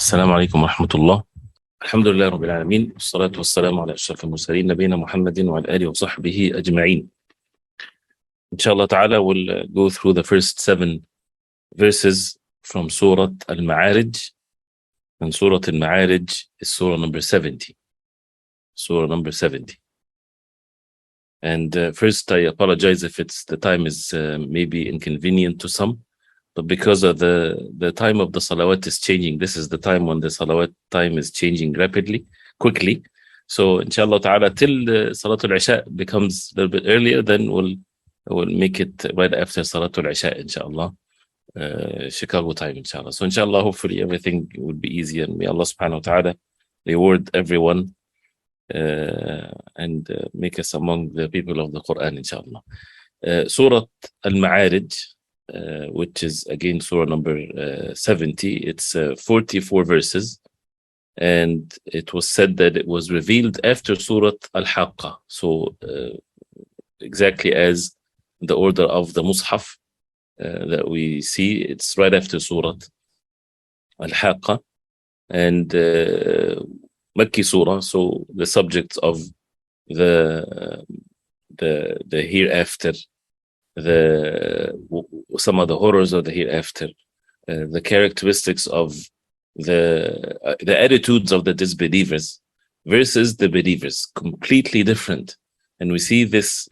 السلام عليكم ورحمة الله. الحمد لله رب العالمين، والصلاة والسلام على أشرف المرسلين نبينا محمد وعلى آله وصحبه أجمعين. Inshallah ta'ala, we'll go through the first 7 verses from Surah Al-Ma'arij. And Surah Al-Ma'arij is Surah number 70. Surah number 70. And first, I apologize if the time is maybe inconvenient to some. But because of the time of the salawat is changing, this is the time when the salawat time is changing quickly. So inshallah ta'ala, till the Salatul Isha becomes a little bit earlier, then we'll make it right after Salatul Isha, inshallah, Chicago time, inshallah. So inshallah, hopefully everything will be easy, and may Allah subhanahu wa ta'ala reward everyone and make us among the people of the Quran, inshallah. Surah Al-Ma'arij, which is again Surah number 70. It's 44 verses, and it was said that it was revealed after Surah Al-Haqqa. So exactly as the order of the Mus'haf that we see, it's right after Surah Al-Haqqa, and Makki Surah. So the subjects of the hereafter, some of the horrors of the hereafter, the characteristics of the attitudes of the disbelievers versus the believers, completely different. And we see this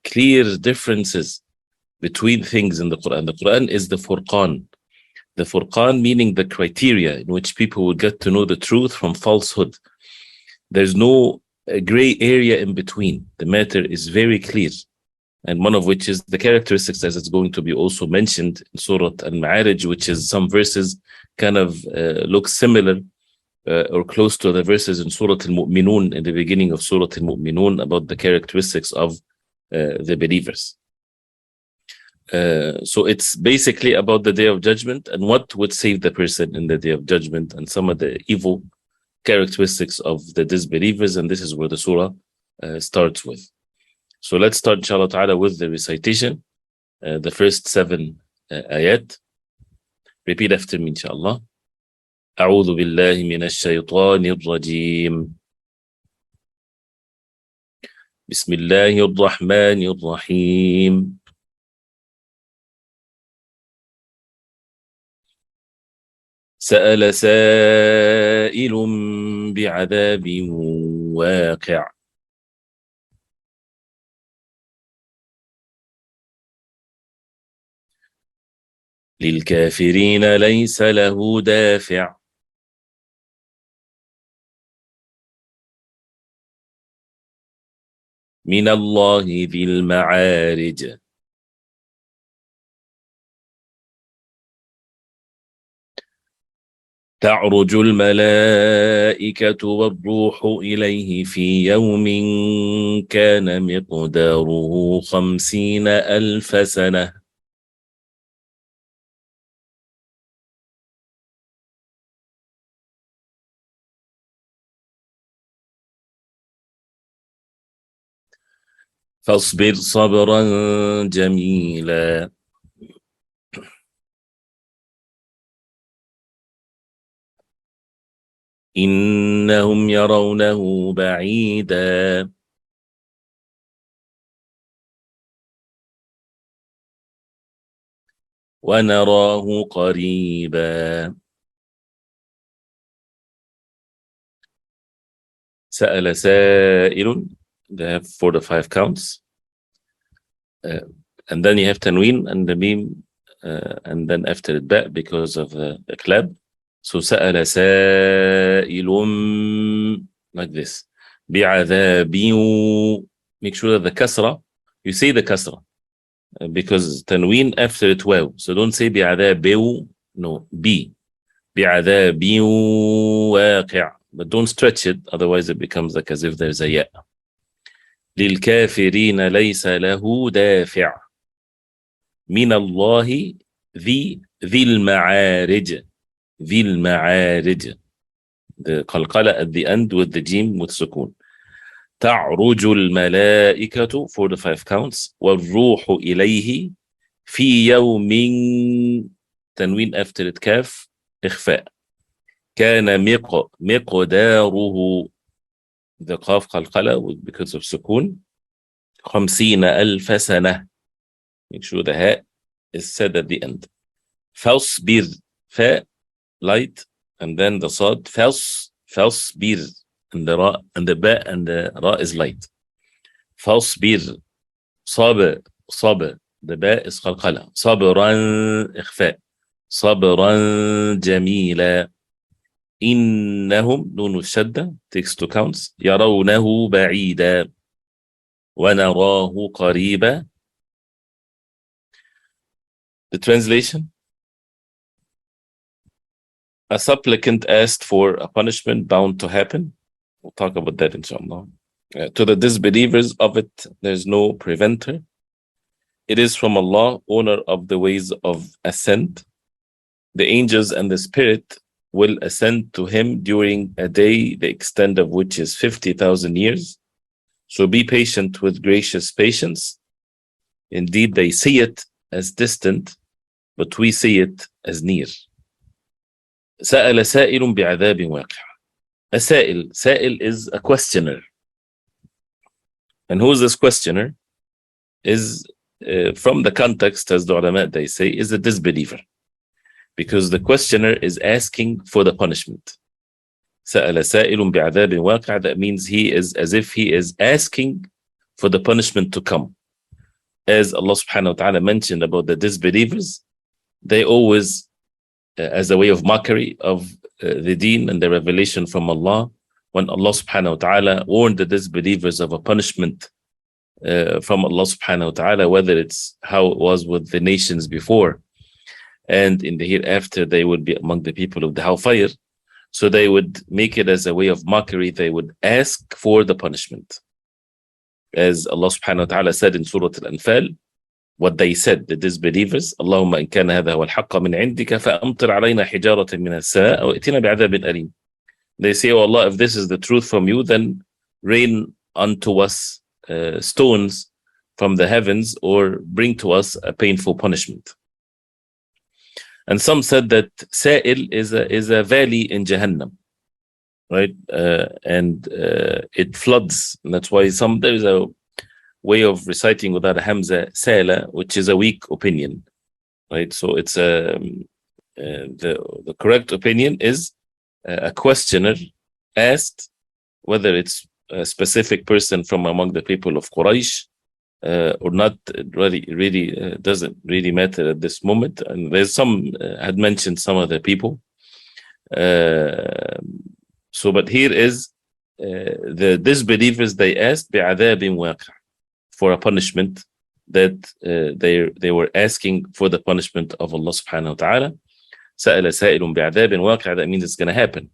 clear differences between things in the Quran. The Quran is the Furqan. The Furqan meaning the criteria in which people will get to know the truth from falsehood. There's no gray area in between. The matter is very clear. And one of which is the characteristics, as it's going to be also mentioned in Surah Al-Ma'arij, which is some verses kind of look similar or close to the verses in Surah Al-Mu'minun, in the beginning of Surah Al-Mu'minun, about the characteristics of the believers. So it's basically about the Day of Judgment and what would save the person in the Day of Judgment, and some of the evil characteristics of the disbelievers. And this is where the surah starts with. So let's start, inshallah ta'ala, with the recitation, the first 7 ayat. Repeat after me, inshallah. أعوذ بالله من الشيطان الرجيم. بسم الله الرحمن الرحيم. سأل سائل بعذاب واقع. للكافرين ليس له دافع. من الله ذي المعارج. تعرج الملائكة والروح إليه في يوم كان مقداره 50,000 سنة. فاصبر صبرا جميلا. إنهم يرونه بعيدا ونراه قريبا. سأل سائل. They have 4 to 5 counts, and then you have tanween and the meme, and then after it back because of the clap. So سأل سائل, like this. بعذاب. Make sure that the kasra, you say the kasra, because tanween after it wow. So don't say بعذاب, no, B. بعذاب واقع. But don't stretch it, otherwise it becomes like as if there's a ya. للكافرين ليس له دافع. من الله ذي المعارج. ذي المعارج. The qalqala at the end with the jim with sukun. تعرج الملائكة 4 to 5 counts. والروح إليه في يوم. تنوين after it كاف إخفاء. كان مقداره the قاف قلقلة because of سكون 50,000 سنة. make sure the هاء is said at the end. فاصبر فاء light and then the صاد فاصبر and the ra and the ba and the ra is light. فاصبر صاب the ba is قلقلة. صبرا إخفاء. صبرا جميلا. إنهم نون الشدة takes two counts. يرونه بعيدا ونراه قريبا. The translation: a supplicant asked for a punishment bound to happen. We'll talk about that inshallah. To the disbelievers of it, there's no preventer. It is from Allah, owner of the ways of ascent. The angels and the spirit will ascend to him during a day, the extent of which is 50,000 years. So be patient with gracious patience. Indeed, they see it as distant, but we see it as near. سأل سائل بعذاب واقع. A سائل is a questioner. And who is this questioner? Is from the context, as the ulama they say, is a disbeliever. Because the questioner is asking for the punishment. سأل سائل بعذاب واقع, that means he is as if he is asking for the punishment to come. As Allah subhanahu wa ta'ala mentioned about the disbelievers, they always, as a way of mockery of the deen and the revelation from Allah, when Allah subhanahu wa ta'ala warned the disbelievers of a punishment from Allah subhanahu wa ta'ala, whether it's how it was with the nations before, and in the hereafter they would be among the people of the hellfire. So they would make it as a way of mockery. They would ask for the punishment. As Allah subhanahu wa ta'ala said in Surah Al-Anfal, what they said, the disbelievers, Allahumma in kana hadha huwa al-haqqa min indika fa'amtir alayna hijaratan min as-sama' aw itina bi'adhabin alim. They say, oh Allah, if this is the truth from you, then rain unto us stones from the heavens, or bring to us a painful punishment. And some said that Sa'il is a valley in Jahannam, right? And it floods. And that's why there is a way of reciting without a Hamza, Sala, which is a weak opinion, right? So it's the correct opinion is a questioner asked, whether it's a specific person from among the people of Quraysh or not, really doesn't really matter at this moment. And there's some had mentioned some other people. So, but here is the disbelievers, they asked bi'adhabin waqi', for a punishment that they were asking for the punishment of Allah subhanahu wa ta'ala. سأل سائل بعذاب واقع, that means it's going to happen.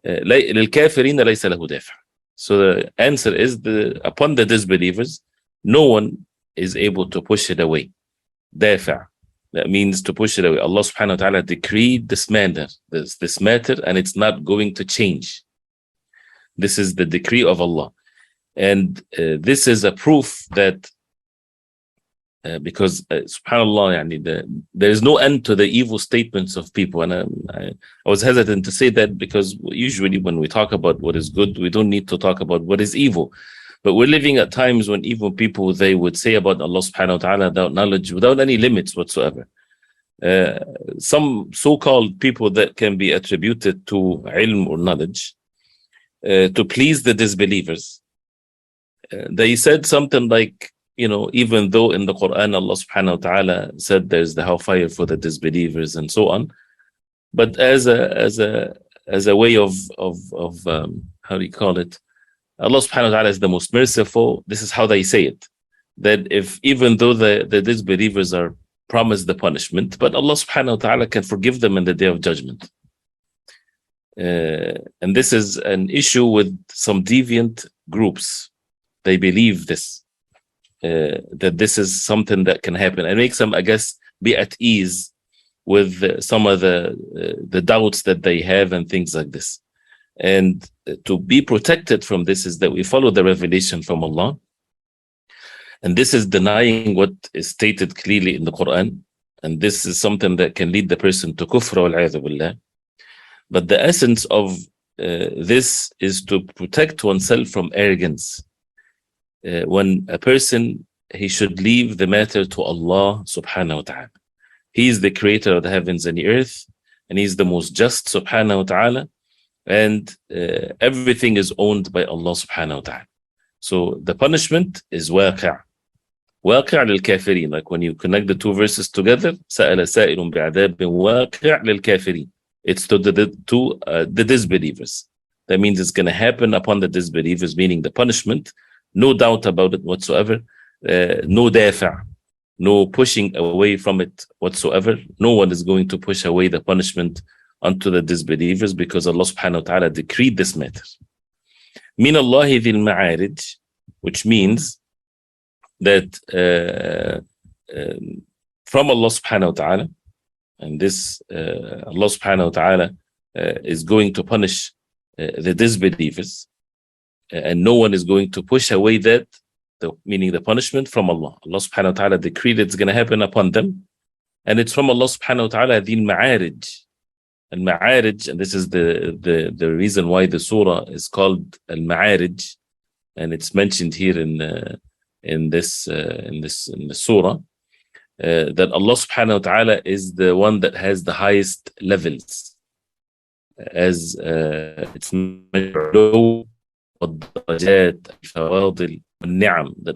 للكافرين ليس له دافع. So the answer is upon the disbelievers, no one is able to push it away. دافع, that means to push it away. Allah subhanahu wa ta'ala decreed this matter, and it's not going to change. This is the decree of Allah. And this is a proof that because subhanallah, there is no end to the evil statements of people. And I was hesitant to say that, because usually when we talk about what is good, we don't need to talk about what is evil. But we're living at times when evil people, they would say about Allah subhanahu wa ta'ala without knowledge, without any limits whatsoever. Some so-called people that can be attributed to ilm or knowledge to please the disbelievers. They said something like, even though in the Quran Allah subhanahu wa ta'ala said there's the hellfire for the disbelievers and so on, but as a way of how do you call it? Allah subhanahu wa ta'ala is the most merciful. This is how they say it, that even though the disbelievers are promised the punishment, but Allah subhanahu wa ta'ala can forgive them in the day of judgment. And this is an issue with some deviant groups. They believe this, that this is something that can happen, and makes them, I guess, be at ease with some of the doubts that they have and things like this. And to be protected from this is that we follow the revelation from Allah. And this is denying what is stated clearly in the Quran. And this is something that can lead the person to kufr wal-'iyadhu billah. But the essence of this is to protect oneself from arrogance. When a person, he should leave the matter to Allah subhanahu wa ta'ala. He is the creator of the heavens and the earth, and He is the most just subhanahu wa ta'ala, and everything is owned by Allah subhanahu wa ta'ala. So the punishment is waqi'. Waqi' lil-kafirin. Like when you connect the two verses together, سَأَلَ سَائِلٌ بِعَذَابٍ وَاقِعٍ لِلْكَافِرِينَ. It's to the disbelievers. That means it's going to happen upon the disbelievers, meaning the punishment, no doubt about it whatsoever, no dafa', no pushing away from it whatsoever. No one is going to push away the punishment onto the disbelievers because Allah subhanahu wa ta'ala decreed this matter. Min Allahi dhil ma'arij, which means that from Allah subhanahu wa ta'ala, and this Allah subhanahu wa ta'ala is going to punish the disbelievers, and no one is going to push away that, meaning the punishment from Allah. Allah subhanahu wa ta'ala decreed it's going to happen upon them, and it's from Allah subhanahu wa ta'ala, dhil ma'arij. Al-Ma'arij, and this is the reason why the surah is called Al-Ma'arij, and it's mentioned here in this surah, that Allah subhanahu wa ta'ala is the one that has the highest levels, as it's mentioned, that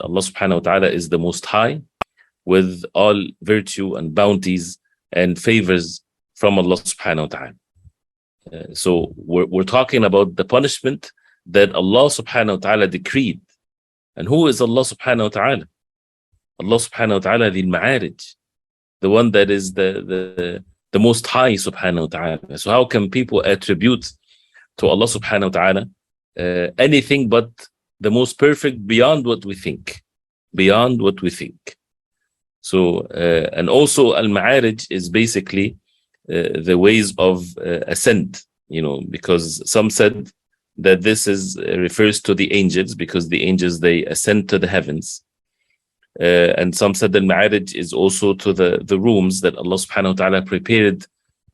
Allah subhanahu wa ta'ala is the most high, with all virtue and bounties and favors from Allah subhanahu wa ta'ala. So we're talking about the punishment that Allah subhanahu wa ta'ala decreed. And who is Allah subhanahu wa ta'ala? Allah subhanahu wa ta'ala, the ma'arij, the one that is the most high subhanahu wa ta'ala. So how can people attribute to Allah subhanahu wa ta'ala anything but the most perfect beyond what we think? Beyond what we think. So, and also al-ma'arij is basically the ways of ascent, because some said that this refers to the angels, because the angels, they ascend to the heavens. And some said that Ma'arij is also to the rooms that Allah subhanahu wa ta'ala prepared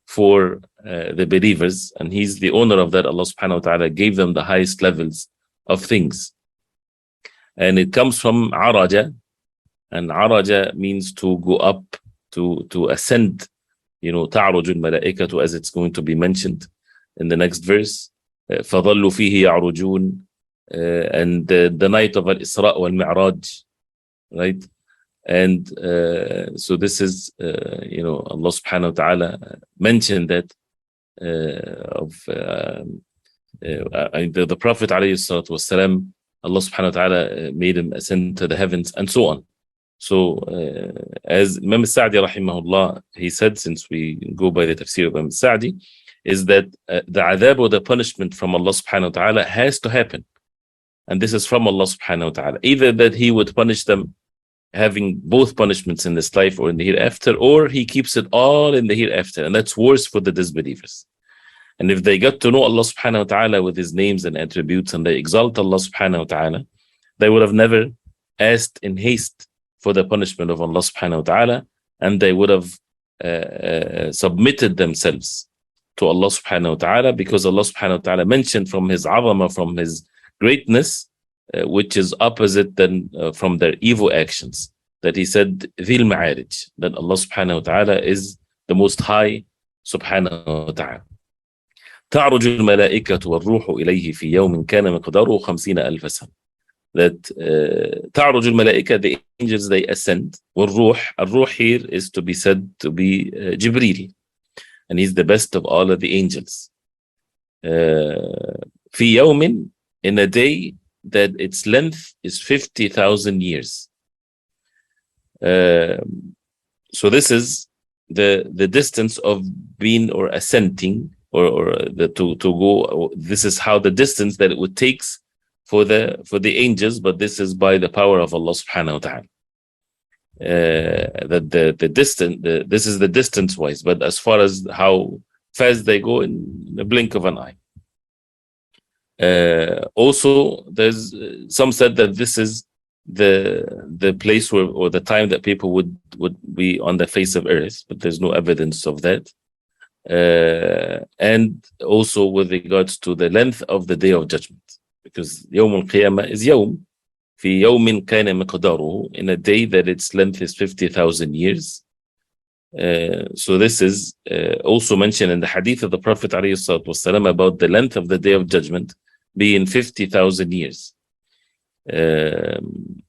for the believers, and He's the owner of that. Allah subhanahu wa ta'ala gave them the highest levels of things. And it comes from Araja, and Araja means to go up, to ascend. تعرج الملائكة, as it's going to be mentioned in the next verse. فظلوا فيه يعرجون, and the night of Al-Isra wal-Mi'raj, right? And so this is, Allah subhanahu wa ta'ala mentioned that the Prophet alayhi salatu wasalam, Allah subhanahu wa ta'ala made him ascend to the heavens, and so on. So, as Imam Sa'di rahimahullah, he said, since we go by the tafsir of Imam Sa'di, is that the adhab or the punishment from Allah subhanahu wa ta'ala has to happen. And this is from Allah subhanahu wa ta'ala. Either that He would punish them having both punishments in this life or in the hereafter, or He keeps it all in the hereafter. And that's worse for the disbelievers. And if they got to know Allah subhanahu wa ta'ala with His names and attributes, and they exalt Allah subhanahu wa ta'ala, they would have never asked in haste for the punishment of Allah subhanahu wa ta'ala, and they would have submitted themselves to Allah subhanahu wa ta'ala, because Allah subhanahu wa ta'ala mentioned from His azama, from His greatness, which is opposite than from their evil actions, that He said dhil ma'arij, that Allah subhanahu wa ta'ala is the most high subhanahu wa ta'ala. تعرج الملائكة والروح إليه في يوم كان مقداره 50,000 سنة. That تعرج الملائكة, the angels, they ascend. والروح, الروح here is to be said to be Jibreel, and he's the best of all of the angels. في يوم, in a day that its length is 50,000 years. So this is the distance of being or ascending, or to go. This is how the distance that it would take for the angels, but this is by the power of Allah subhanahu wa ta'ala. That the distance, this is the distance wise, but as far as how fast they go, in the blink of an eye. Also, there's some said that this is the place where, or the time that people would be on the face of earth, but there's no evidence of that. and also with regards to the length of the day of judgment, because يوم القيامة is يوم في يوم كان مقداره, in a day that its length is 50,000 years. So this is also mentioned in the hadith of the Prophet ﷺ about the length of the day of judgment being 50,000 years. And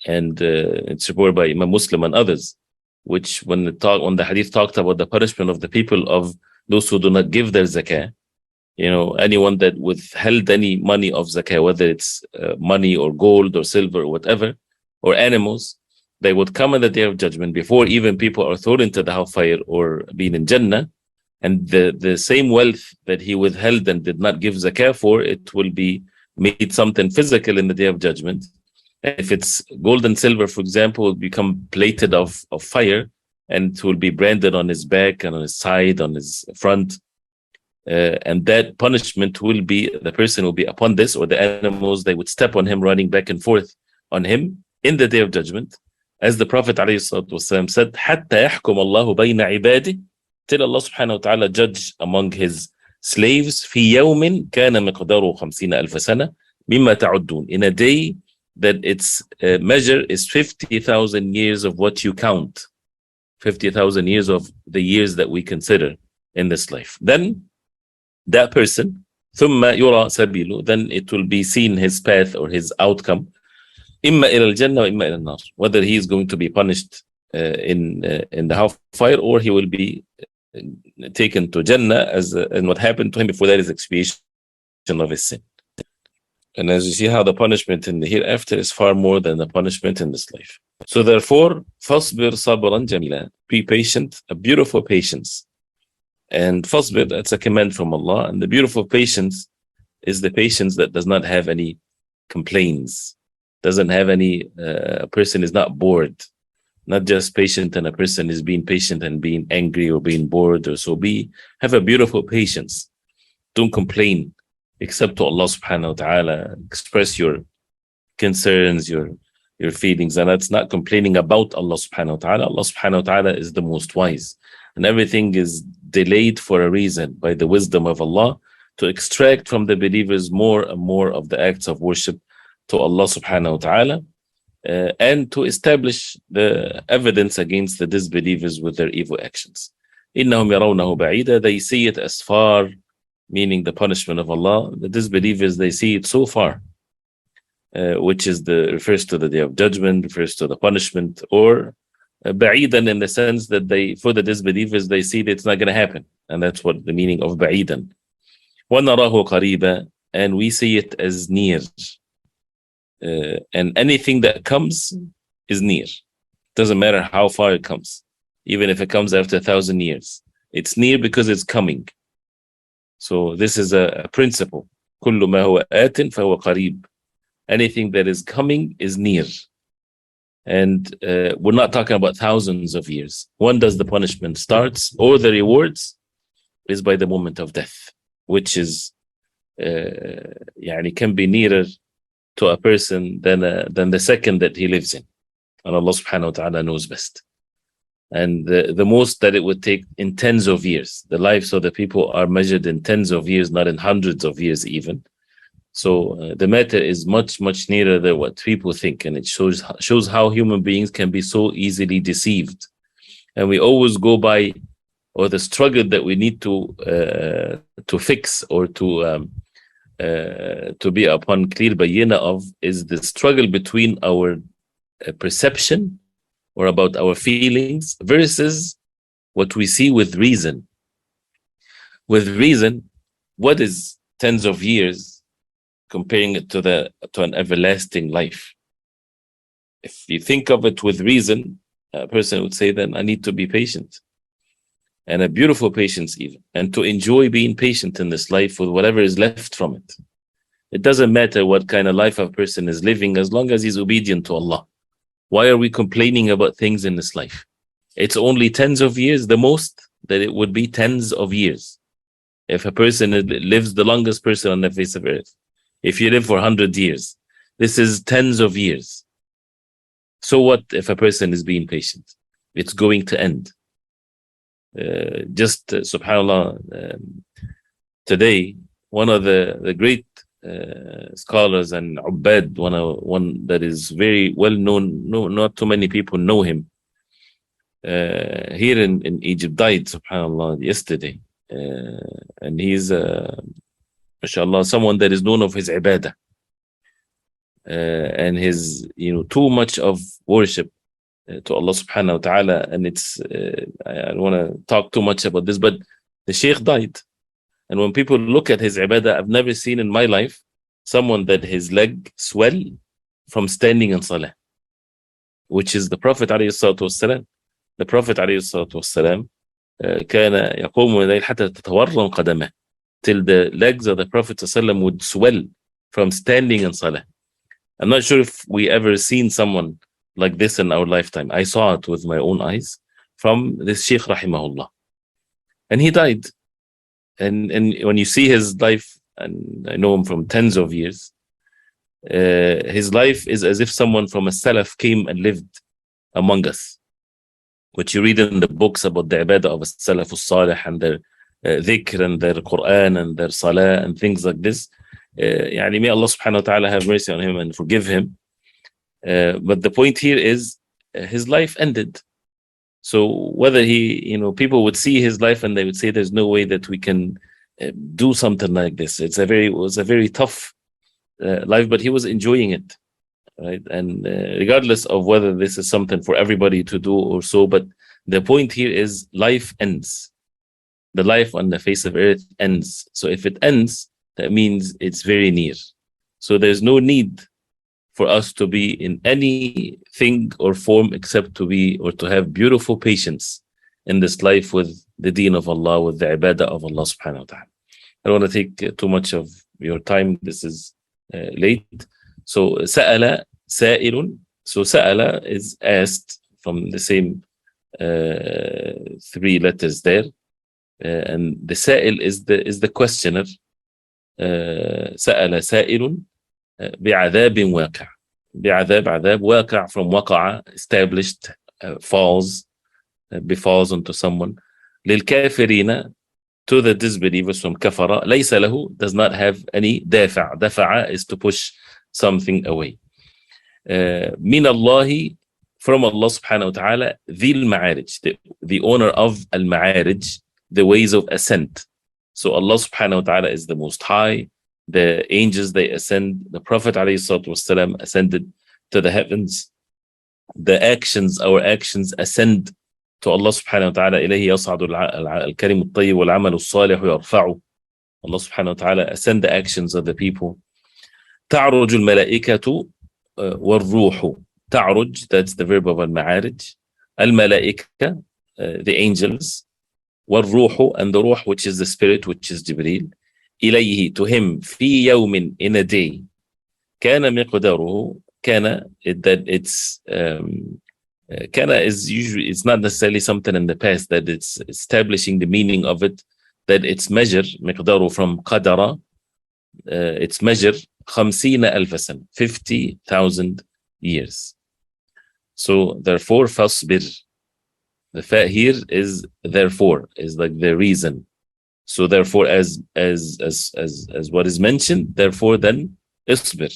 it's reported by Imam Muslim and others, which when the hadith talked about the punishment of the people of those who do not give their zakah, anyone that withheld any money of zakah, whether it's money or gold or silver or whatever, or animals, they would come on the day of judgment before even people are thrown into the hellfire or being in Jannah, and the same wealth that he withheld and did not give zakah for, it will be made something physical in the day of judgment. If it's gold and silver, for example, will become plated of fire, and it will be branded on his back and on his side, on his front. And that punishment will be, the person will be upon this, or the animals, they would step on him, running back and forth on him in the day of judgment. As the Prophet ﷺ said, حَتَّى يَحْكُمَ اللَّهُ بَيْنَ عِبَادِهِ, till Allah subhanahu wa ta'ala judge among his slaves, فِي يَوْمٍ كَانَ مِقْدَارُهُ 50,000 سَنَةً مِمَّا تَعُدُّونَ, in a day that its measure is 50,000 years of what you count, 50,000 years of the years that we consider in this life. Then that person, ثُمَّ يُرَى سَبِيلُ, then it will be seen his path or his outcome, إِمَّا إِلَى الْجَنَّةِ وَإِمَّا إِلَى النَّارِ, whether he is going to be punished in the hellfire, or he will be taken to Jannah, and what happened to him before that is expiation of his sin. And as you see how the punishment in the hereafter is far more than the punishment in this life. So therefore, فَاصْبِرْ صَبْرًا جَمِيلًا, be patient, a beautiful patience. And fasbir, that's a command from Allah. And the beautiful patience is the patience that does not have any complaints, doesn't have any, a person is not bored. Not just patient and a person is being patient and being angry or being bored or so. Have a beautiful patience. Don't complain except to Allah subhanahu wa ta'ala. Express your concerns, your feelings. And that's not complaining about Allah subhanahu wa ta'ala. Allah subhanahu wa ta'ala is the most wise. And everything is delayed for a reason by the wisdom of Allah, to extract from the believers more and more of the acts of worship to Allah subhanahu wa ta'ala, and to establish the evidence against the disbelievers with their evil actions. إِنَّهُمْ يَرَوْنَهُ بَعِيدًا, they see it as far, meaning the punishment of Allah. The disbelievers, they see it so far, which refers to the day of judgment, refers to the punishment, or ba'idan, in the sense that for the disbelievers, they see that it's not going to happen. And that's what the meaning of ba'idan. وَنَرَاهُ قَرِيبًا, and we see it as near. And anything that comes is near. Doesn't matter how far it comes. Even if it comes after 1,000 years. It's near because it's coming. So this is a principle. كُلُّ مَا هُوَ آتٍ فَهُوَ قَرِيب. Anything that is coming is near. And we're not talking about thousands of years. When does the punishment starts, or the rewards, is by the moment of death, which is can be nearer to a person than the second that he lives in. And Allah subhanahu wa ta'ala knows best. And the most that it would take in tens of years. The lives of the people are measured in tens of years, not in hundreds of years even. So the matter is much, much nearer than what people think. And it shows how human beings can be so easily deceived. And we always go by, or the struggle that we need to fix, or to be upon clear bayina of, is the struggle between our perception, or about our feelings, versus what we see with reason. With reason, what is tens of years, comparing it to an everlasting life? If you think of it with reason, a person would say, then I need to be patient, and a beautiful patience even, and to enjoy being patient in this life with whatever is left from it. It doesn't matter what kind of life a person is living, as long as he's obedient to Allah. Why are we complaining about things in this life? It's only tens of years, the most that it would be tens of years. If a person lives, the longest person on the face of earth, if you live for 100 years, this is tens of years. So what if a person is being patient? It's going to end. Subhanallah, today, one of the great scholars and Ubbad, one that is very well known, no, not too many people know him, here in Egypt, died, subhanallah, yesterday. And he's, mashallah, someone that is known of his ibadah, and his, too much of worship to Allah subhanahu wa ta'ala. And it's, I don't want to talk too much about this, but the Sheikh died. And when people look at his ibadah, I've never seen in my life someone that his leg swell from standing in salah, which is the Prophet alayhi salatu wassalam. The Prophet alayhi salatu wassalam كان يقوم من الليل حتى تتورم قدمه, till the legs of the Prophet sallam would swell from standing in salah. I'm not sure if we ever seen someone like this in our lifetime. I saw it with my own eyes from this Sheikh rahimahullah. And he died. And when you see his life, and I know him from tens of years, his life is as if someone from a Salaf came and lived among us. What you read in the books about the ibadah of a Salaf al-Salih and their dhikr and their Quran and their salah and things like this. Yani may Allah subhanahu wa ta'ala have mercy on him and forgive him. But the point here is his life ended. So whether he, people would see his life and they would say there's no way that we can do something like this. It was a very tough life, but he was enjoying it, right? And regardless of whether this is something for everybody to do or so, but the point here is life ends. The life on the face of earth ends. So if it ends, that means it's very near. So there's no need for us to be in anything or form except to be or to have beautiful patience in this life with the deen of Allah, with the ibadah of Allah subhanahu wa ta'ala. I don't want to take too much of your time. This is late. So سأل سائل. So سأل is asked from the same three letters there. And the سائل is the questioner. سأل سائل بعذاب واقع. عذاب واقع from وقع, established, falls, befalls onto someone. للكافرين, to the disbelievers, from كفر, ليس له, does not have any دافع. دفع is to push something away. من الله, from Allah subhanahu wa ta'ala, ذي المعارج, the owner of al-ma'arij, the ways of ascent. So Allah subhanahu wa ta'ala is the most high. The angels, they ascend. The Prophet ﷺ ascended to the heavens. The actions, our actions, ascend to Allah subhanahu wa ta'ala. إليه يصعد الكلم الطيب والعمل الصالح يرفعه. Allah subhanahu wa ta'ala ascend the actions of the people. تعرج الملائكة والروح. تعرج, that's the verb of al-ma'arij. Al-malaika, the angels. والروح, and the ruh, which is the spirit, which is Jibreel. إليه, to him, في يوم, in a day. كان مقداره, كان, that it's كان is usually, it's not necessarily something in the past, that it's establishing the meaning of it, that it's measure, مقداره, from قدر, it's measure 50,000 سنة, 50,000 years. So therefore فاصبر, the fa here is therefore, is like the reason. So therefore, as what is mentioned, therefore then isbir,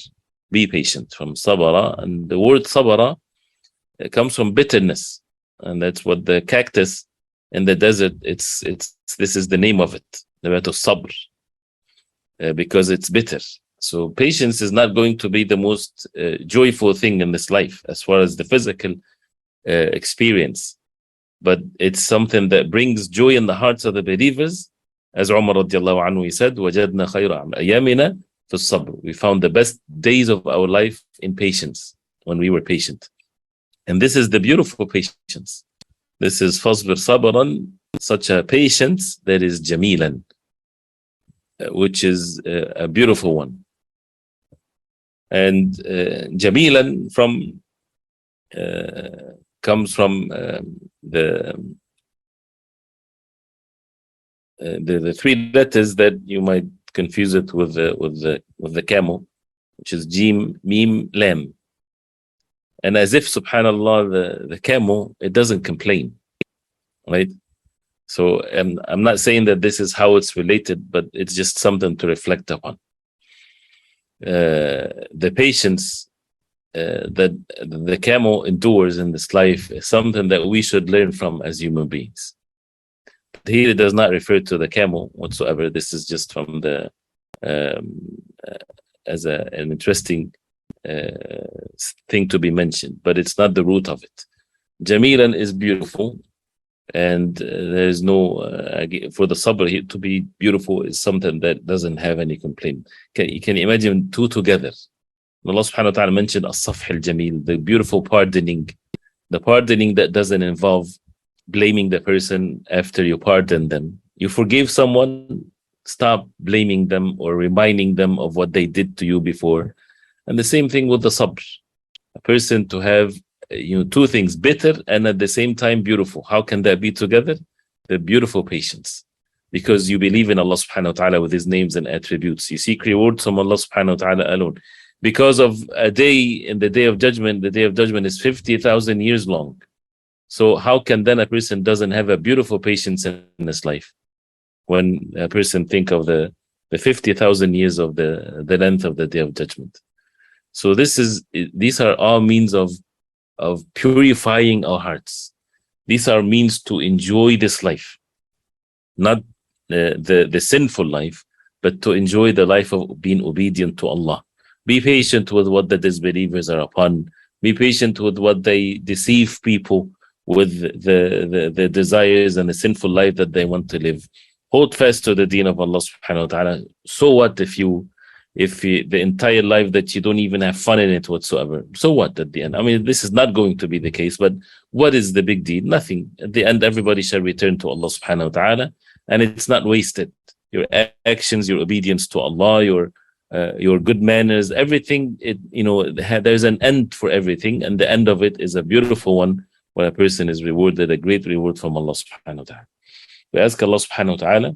be patient, from sabara. And the word sabara comes from bitterness, and that's what the cactus in the desert, it's this is the name of it, the word of sabr, because it's bitter. So patience is not going to be the most joyful thing in this life as far as the physical experience, but it's something that brings joy in the hearts of the believers. As Umar radiallahu anhu, he said, وَجَدْنَا خَيْرَ أَيَامِنَا فِي الصَّبْرِ. We found the best days of our life in patience, when we were patient. And this is the beautiful patience. This is فَصْبِرْ صَبْرًا, such a patience that is جَمِيلًا, which is a beautiful one. And جَمِيلًا from comes from the three letters that you might confuse it with the camel, which is Jim, Mim, Lam. And as if, subhanallah, the camel, it doesn't complain, right? So I'm not saying that this is how it's related, but it's just something to reflect upon. The patience that the camel endures in this life is something that we should learn from as human beings. Here it does not refer to the camel whatsoever. This is just from the as an interesting thing to be mentioned, but it's not the root of it. Jamilan is beautiful, and there is no for the sabr here to be beautiful is something that doesn't have any complaint. You can imagine two together. Allah subhanahu wa ta'ala mentioned as-safh al-jamil, the beautiful pardoning, the pardoning that doesn't involve blaming the person after you pardon them. You forgive someone, stop blaming them or reminding them of what they did to you before. And the same thing with the sabr. A person to have two things, bitter and at the same time beautiful. How can that be together? The beautiful patience. Because you believe in Allah subhanahu wa ta'ala with his names and attributes. You seek rewards from Allah subhanahu wa ta'ala alone. Because of a day in the day of judgment is 50,000 years long. So how can then a person doesn't have a beautiful patience in his life? When a person think of the 50,000 years of the length of the day of judgment. So these are all means of purifying our hearts. These are means to enjoy this life, not the sinful life, but to enjoy the life of being obedient to Allah. Be patient with what the disbelievers are upon. Be patient with what they deceive people with the desires and the sinful life that they want to live. Hold fast to the deen of Allah subhanahu wa ta'ala. So what if the entire life that you don't even have fun in it whatsoever? So what at the end? I mean, this is not going to be the case, but what is the big deal? Nothing. At the end, everybody shall return to Allah subhanahu wa ta'ala, and it's not wasted. Your actions, your obedience to Allah, your good manners, everything, there's an end for everything, and the end of it is a beautiful one where a person is rewarded, a great reward from Allah subhanahu wa ta'ala. We ask Allah subhanahu wa ta'ala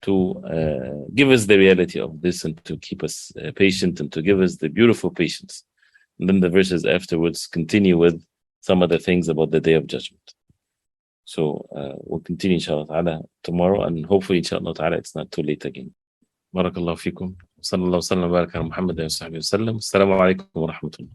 to give us the reality of this and to keep us patient and to give us the beautiful patience. And then the verses afterwards continue with some of the things about the day of judgment. So we'll continue inshallah ta'ala tomorrow, and hopefully inshallah ta'ala it's not too late again. Barakallahu fikum. Sallallahu sallam wa baraka ala Muhammad wa sahbihi wa sallam. Assalamu alaikum wa rahmatullah.